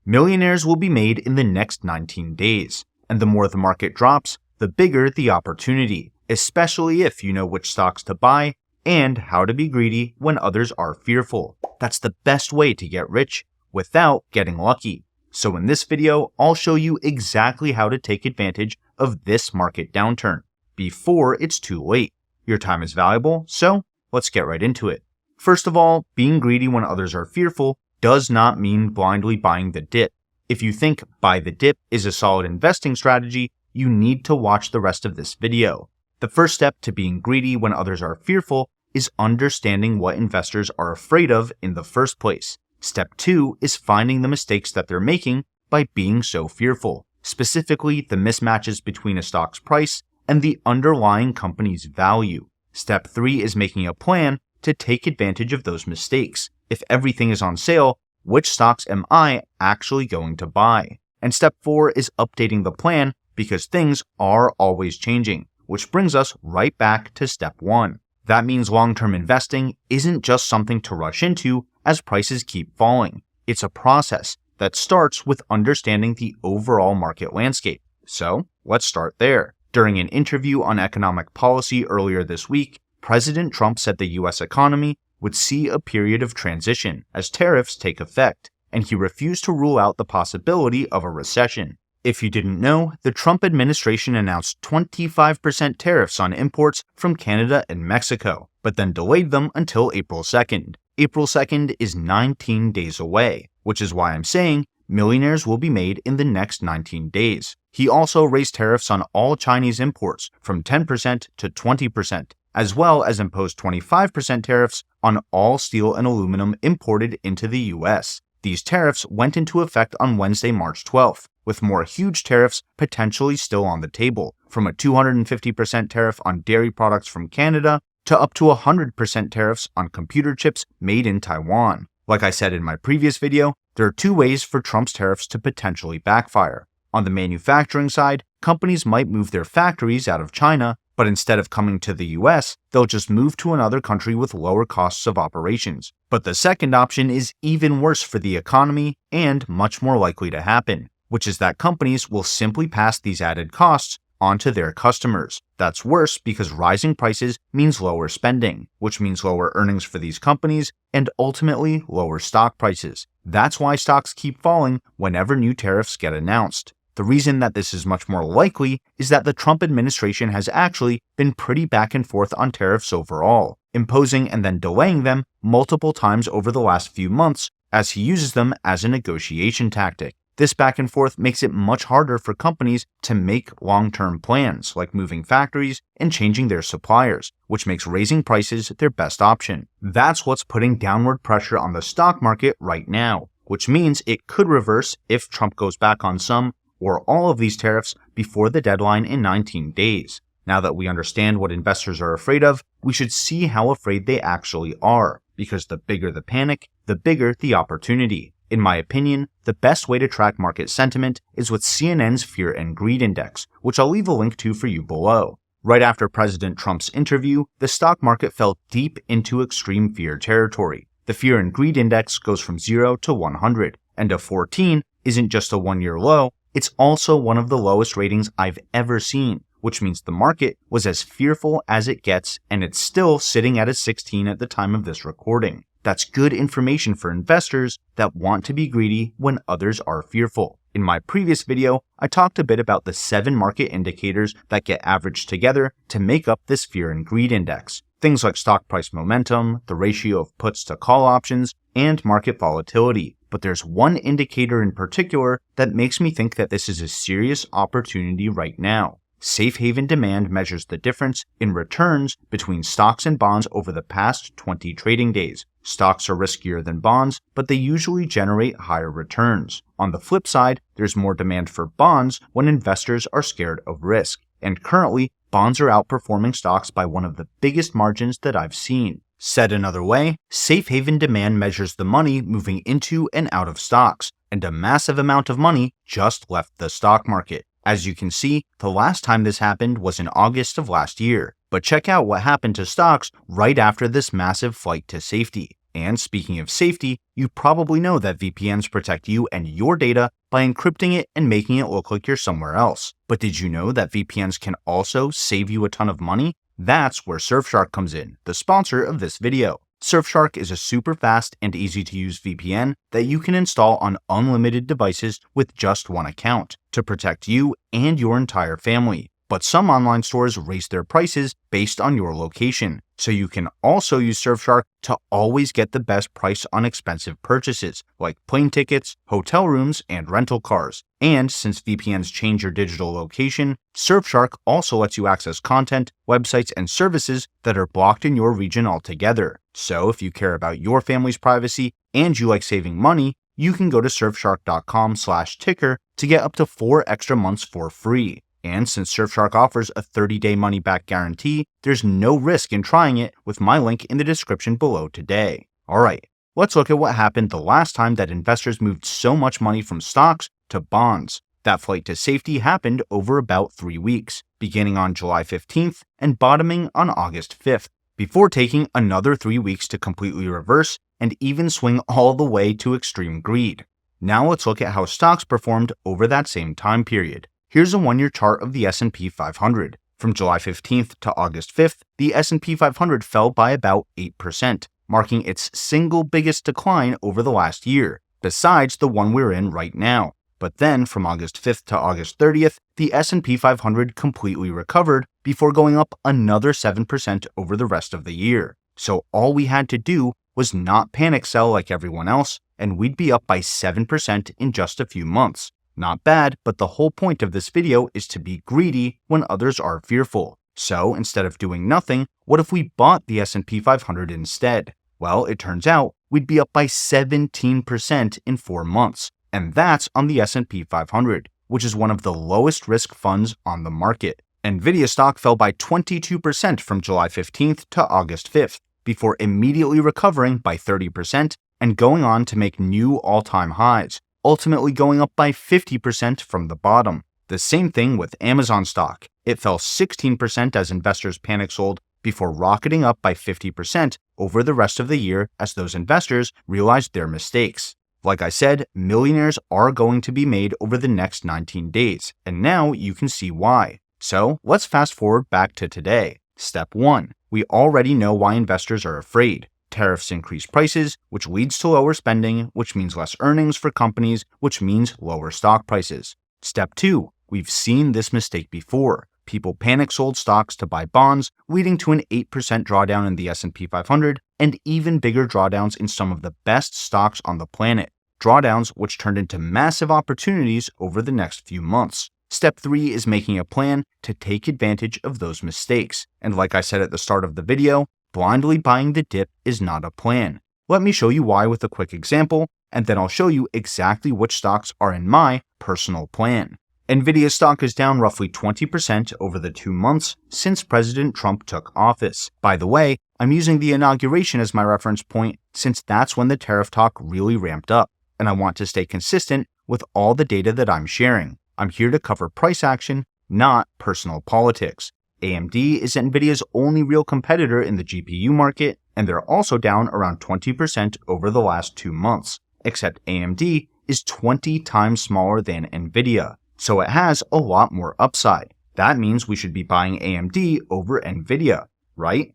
Millionaires will be made in the next 19 days, and the more the market drops, the bigger the opportunity, especially if you know which stocks to buy and how to be greedy when others are fearful. That's the best way to get rich without getting lucky. So in this video, I'll show you exactly how to take advantage of this market downturn before it's too late. Your time is valuable, so let's get right into it. First of all, being greedy when others are fearful does not mean blindly buying the dip. If you think buy the dip is a solid investing strategy, you need to watch the rest of this video. The first step to being greedy when others are fearful is understanding what investors are afraid of in the first place. Step 2 is finding the mistakes that they're making by being so fearful, specifically the mismatches between a stock's price and the underlying company's value. Step 3 is making a plan to take advantage of those mistakes. If everything is on sale, which stocks am I actually going to buy? And step 4 is updating the plan because things are always changing, which brings us right back to step 1. That means long-term investing isn't just something to rush into as prices keep falling. It's a process that starts with understanding the overall market landscape. So let's start there. During an interview on economic policy earlier this week, President Trump said the US economy would see a period of transition as tariffs take effect, and he refused to rule out the possibility of a recession. If you didn't know, the Trump administration announced 25% tariffs on imports from Canada and Mexico, but then delayed them until April 2nd. April 2nd is 19 days away, which is why I'm saying millionaires will be made in the next 19 days. He also raised tariffs on all Chinese imports from 10% to 20%, as well as imposed 25% tariffs on all steel and aluminum imported into the US. These tariffs went into effect on Wednesday, March 12th, with more huge tariffs potentially still on the table, from a 250% tariff on dairy products from Canada to up to 100% tariffs on computer chips made in Taiwan. Like I said in my previous video, there are two ways for Trump's tariffs to potentially backfire. On the manufacturing side, companies might move their factories out of China, but instead of coming to the US, they'll just move to another country with lower costs of operations. But the second option is even worse for the economy and much more likely to happen, which is that companies will simply pass these added costs onto their customers. That's worse because rising prices means lower spending, which means lower earnings for these companies and ultimately lower stock prices. That's why stocks keep falling whenever new tariffs get announced. The reason that this is much more likely is that the Trump administration has actually been pretty back and forth on tariffs overall, imposing and then delaying them multiple times over the last few months as he uses them as a negotiation tactic. This back and forth makes it much harder for companies to make long-term plans, like moving factories and changing their suppliers, which makes raising prices their best option. That's what's putting downward pressure on the stock market right now, which means it could reverse if Trump goes back on some or all of these tariffs before the deadline in 19 days. Now that we understand what investors are afraid of, we should see how afraid they actually are, because the bigger the panic, the bigger the opportunity. In my opinion, the best way to track market sentiment is with CNN's Fear and Greed Index, which I'll leave a link to for you below. Right after President Trump's interview, the stock market fell deep into extreme fear territory. The Fear and Greed Index goes from 0 to 100, and a 14 isn't just a one-year low, it's also one of the lowest ratings I've ever seen, which means the market was as fearful as it gets, and it's still sitting at a 16 at the time of this recording. That's good information for investors that want to be greedy when others are fearful. In my previous video, I talked a bit about the 7 market indicators that get averaged together to make up this Fear and Greed Index. Things like stock price momentum, the ratio of puts to call options, and market volatility. But there's one indicator in particular that makes me think that this is a serious opportunity right now. Safe haven demand measures the difference in returns between stocks and bonds over the past 20 trading days. Stocks are riskier than bonds, but they usually generate higher returns. On the flip side, there's more demand for bonds when investors are scared of risk. And currently, bonds are outperforming stocks by one of the biggest margins that I've seen. Said another way, safe haven demand measures the money moving into and out of stocks, and a massive amount of money just left the stock market. As you can see, the last time this happened was in August of last year, but check out what happened to stocks right after this massive flight to safety. And speaking of safety, you probably know that VPNs protect you and your data by encrypting it and making it look like you're somewhere else. But did you know that VPNs can also save you a ton of money? That's where Surfshark comes in, the sponsor of this video. Surfshark is a super fast and easy to use VPN that you can install on unlimited devices with just one account to protect you and your entire family. But some online stores raise their prices based on your location, so you can also use Surfshark to always get the best price on expensive purchases, like plane tickets, hotel rooms, and rental cars. And since VPNs change your digital location, Surfshark also lets you access content, websites, and services that are blocked in your region altogether. So if you care about your family's privacy and you like saving money, you can go to surfshark.com/ticker to get up to 4 extra months for free. And since Surfshark offers a 30-day money-back guarantee, there's no risk in trying it with my link in the description below today. Alright, let's look at what happened the last time that investors moved so much money from stocks to bonds. That flight to safety happened over about 3 weeks, beginning on July 15th and bottoming on August 5th, before taking another 3 weeks to completely reverse and even swing all the way to extreme greed. Now let's look at how stocks performed over that same time period. Here's a one-year chart of the S&P 500. From July 15th to August 5th, the S&P 500 fell by about 8%, marking its single biggest decline over the last year, besides the one we're in right now. But then, from August 5th to August 30th, the S&P 500 completely recovered before going up another 7% over the rest of the year. So all we had to do was not panic sell like everyone else, and we'd be up by 7% in just a few months. Not bad, but the whole point of this video is to be greedy when others are fearful. So instead of doing nothing, what if we bought the S&P 500 instead? Well, it turns out we'd be up by 17% in 4 months, and that's on the S&P 500, which is one of the lowest risk funds on the market. Nvidia stock fell by 22% from July 15th to August 5th, before immediately recovering by 30% and going on to make new all-time highs, ultimately going up by 50% from the bottom. The same thing with Amazon stock. It fell 16% as investors panic sold before rocketing up by 50% over the rest of the year as those investors realized their mistakes. Like I said, millionaires are going to be made over the next 19 days, and now you can see why. So let's fast forward back to today. Step 1. We already know why investors are afraid. Tariffs increase prices, which leads to lower spending, which means less earnings for companies, which means lower stock prices. Step 2. We've seen this mistake before. People panic sold stocks to buy bonds, leading to an 8% drawdown in the S&P 500 and even bigger drawdowns in some of the best stocks on the planet. Drawdowns which turned into massive opportunities over the next few months. Step 3 is making a plan to take advantage of those mistakes. And like I said at the start of the video, blindly buying the dip is not a plan. Let me show you why with a quick example, and then I'll show you exactly which stocks are in my personal plan. Nvidia stock is down roughly 20% over the 2 months since President Trump took office. By the way, I'm using the inauguration as my reference point since that's when the tariff talk really ramped up, and I want to stay consistent with all the data that I'm sharing. I'm here to cover price action, not personal politics. AMD is Nvidia's only real competitor in the GPU market, and they're also down around 20% over the last 2 months, except AMD is 20 times smaller than Nvidia, so it has a lot more upside. That means we should be buying AMD over Nvidia, right?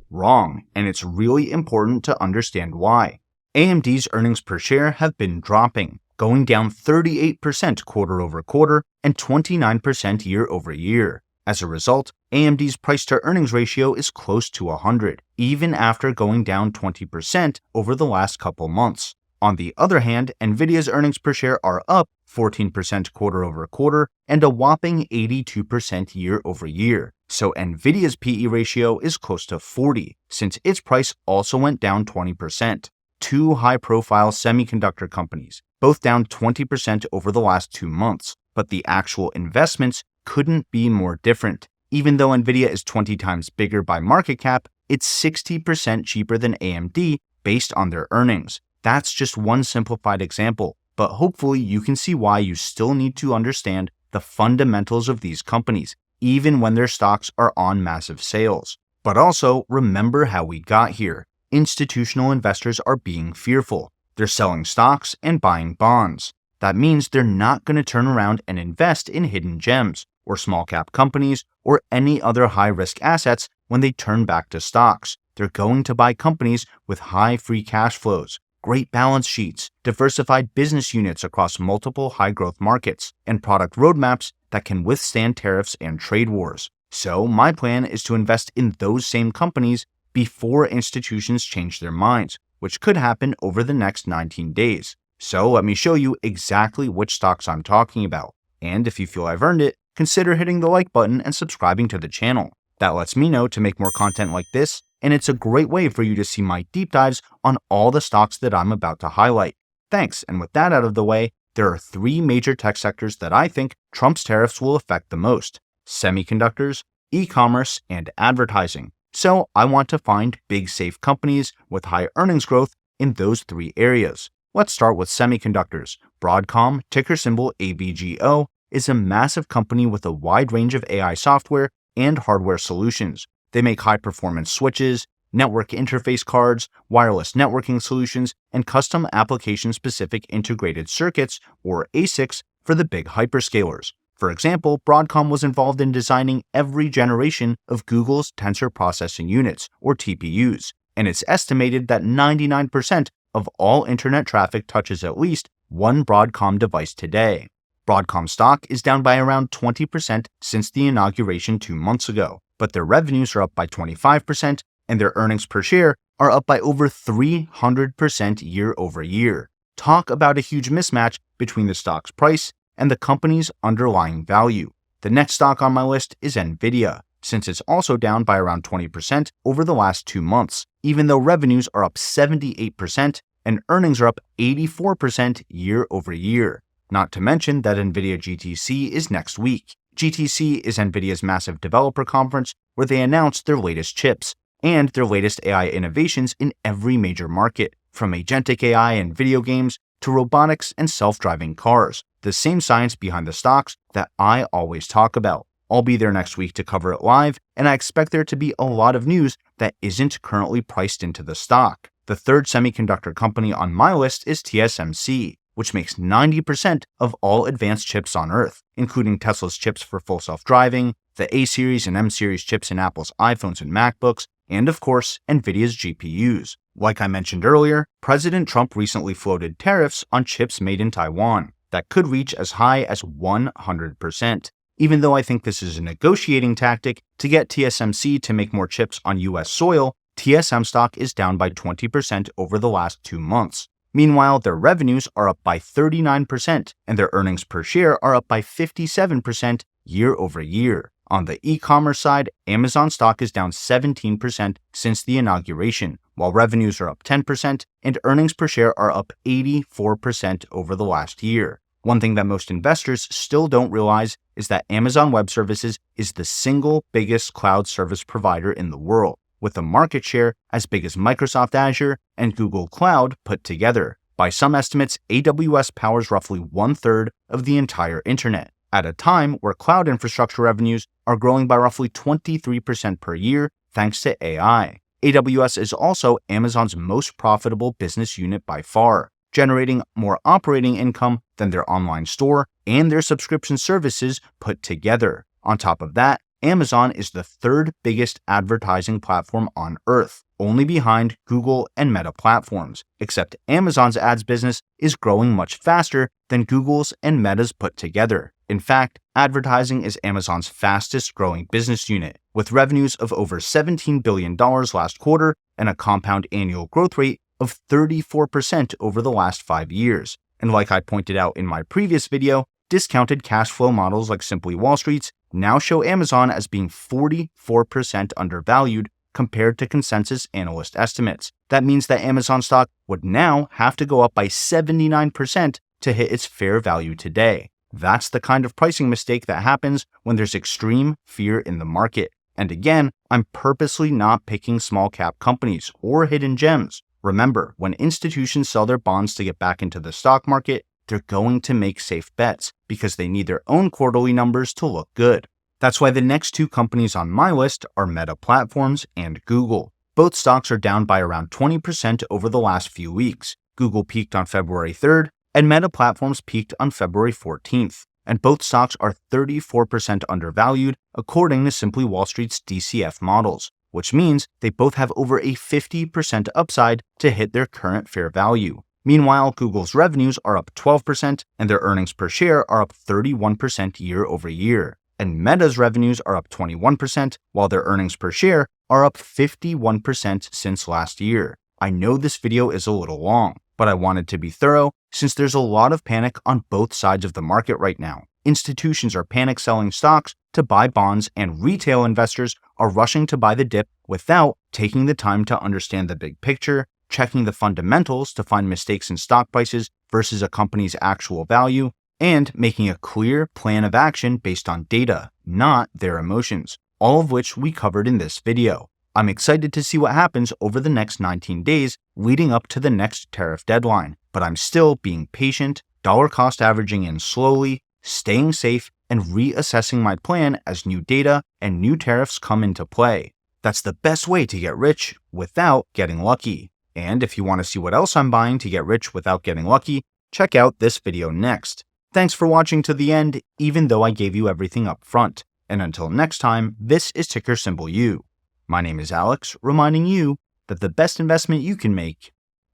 Wrong, and it's really important to understand why. AMD's earnings per share have been dropping, going down 38% quarter over quarter and 29% year over year. As a result, AMD's price-to-earnings ratio is close to 100, even after going down 20% over the last couple months. On the other hand, Nvidia's earnings per share are up 14% quarter over quarter and a whopping 82% year over year. So Nvidia's PE ratio is close to 40, since its price also went down 20%. 2 high-profile semiconductor companies, both down 20% over the last 2 months, but the actual investments couldn't be more different. Even though Nvidia is 20 times bigger by market cap, it's 60% cheaper than AMD based on their earnings. That's just one simplified example, but hopefully you can see why you still need to understand the fundamentals of these companies, even when their stocks are on massive sales. But also remember how we got here. institutional investors are being fearful. They're selling stocks and buying bonds. That means they're not going to turn around and invest in hidden gems or small cap companies or any other high risk assets when they turn back to stocks. They're going to buy companies with high free cash flows, great balance sheets, diversified business units across multiple high growth markets, and product roadmaps that can withstand tariffs and trade wars. So my plan is to invest in those same companies before institutions change their minds, which could happen over the next 19 days. So let me show you exactly which stocks I'm talking about. And if you feel I've earned it, consider hitting the like button and subscribing to the channel. That lets me know to make more content like this, and it's a great way for you to see my deep dives on all the stocks that I'm about to highlight. Thanks, and with that out of the way, there are 3 major tech sectors that I think Trump's tariffs will affect the most: semiconductors, e-commerce, and advertising. So I want to find big safe companies with high earnings growth in those 3 areas. Let's start with semiconductors. Broadcom, ticker symbol ABGO, is a massive company with a wide range of AI software and hardware solutions. They make high-performance switches, network interface cards, wireless networking solutions, and custom application-specific integrated circuits, or ASICs, for the big hyperscalers. For example, Broadcom was involved in designing every generation of Google's tensor processing units, or TPUs, and it's estimated that 99% of all internet traffic touches at least one Broadcom device today. Broadcom stock is down by around 20% since the inauguration 2 months ago, but their revenues are up by 25% and their earnings per share are up by over 300% year over year. Talk about a huge mismatch between the stock's price and the company's underlying value. The next stock on my list is nvidia, since it's also down by around 20% over the last 2 months, even though revenues are up 78% and earnings are up 84% year over year. Not to mention that NVIDIA GTC is next week. GTC is NVIDIA's massive developer conference where they announce their latest chips and their latest AI innovations in every major market, from agentic AI and video games to robotics and self-driving cars, the same science behind the stocks that I always talk about. I'll be there next week to cover it live, and I expect there to be a lot of news that isn't currently priced into the stock. The third semiconductor company on my list is TSMC, which makes 90% of all advanced chips on Earth, including Tesla's chips for full self-driving, the A-series and M-series chips in Apple's iPhones and MacBooks, and of course, NVIDIA's GPUs. Like I mentioned earlier, President Trump recently floated tariffs on chips made in Taiwan that could reach as high as 100%. Even though I think this is a negotiating tactic to get TSMC to make more chips on US soil, TSM stock is down by 20% over the last 2 months. Meanwhile, their revenues are up by 39% and their earnings per share are up by 57% year over year. On the e-commerce side, Amazon stock is down 17% since the inauguration, while revenues are up 10% and earnings per share are up 84% over the last year. One thing that most investors still don't realize is that Amazon Web Services is the single biggest cloud service provider in the world, with a market share as big as Microsoft Azure and Google Cloud put together. By some estimates, AWS powers roughly 1/3 of the entire internet, at a time where cloud infrastructure revenues are growing by roughly 23% per year thanks to AI. AWS is also Amazon's most profitable business unit by far, generating more operating income than their online store and their subscription services put together. On top of that, Amazon is the 3rd biggest advertising platform on Earth, only behind Google and Meta platforms, except Amazon's ads business is growing much faster than Google's and Meta's put together. In fact, advertising is Amazon's fastest growing business unit, with revenues of over $17 billion last quarter and a compound annual growth rate of 34% over the last 5 years. And like I pointed out in my previous video, discounted cash flow models like Simply Wall Street's now show Amazon as being 44% undervalued compared to consensus analyst estimates. That means that Amazon stock would now have to go up by 79% to hit its fair value today. That's the kind of pricing mistake that happens when there's extreme fear in the market. And again, I'm purposely not picking small cap companies or hidden gems. Remember, when institutions sell their bonds to get back into the stock market, they're going to make safe bets because they need their own quarterly numbers to look good. That's why the next 2 companies on my list are Meta Platforms and Google. Both stocks are down by around 20% over the last few weeks. Google peaked on February 3rd, and Meta Platforms peaked on February 14th. And both stocks are 34% undervalued according to Simply Wall Street's DCF models, which means they both have over a 50% upside to hit their current fair value. Meanwhile, Google's revenues are up 12% and their earnings per share are up 31% year over year. And Meta's revenues are up 21%, while their earnings per share are up 51% since last year. I know this video is a little long, but I wanted to be thorough since there's a lot of panic on both sides of the market right now. Institutions are panic selling stocks to buy bonds, and retail investors are rushing to buy the dip without taking the time to understand the big picture, checking the fundamentals to find mistakes in stock prices versus a company's actual value, and making a clear plan of action based on data, not their emotions, all of which we covered in this video. I'm excited to see what happens over the next 19 days leading up to the next tariff deadline, but I'm still being patient, dollar cost averaging in slowly, staying safe, and reassessing my plan as new data and new tariffs come into play. That's the best way to get rich without getting lucky. And if you want to see what else I'm buying to get rich without getting lucky, check out this video next. Thanks for watching to the end, even though I gave you everything up front. And until next time, this is ticker symbol U. My name is Alex, reminding you that the best investment you can make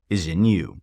is in you.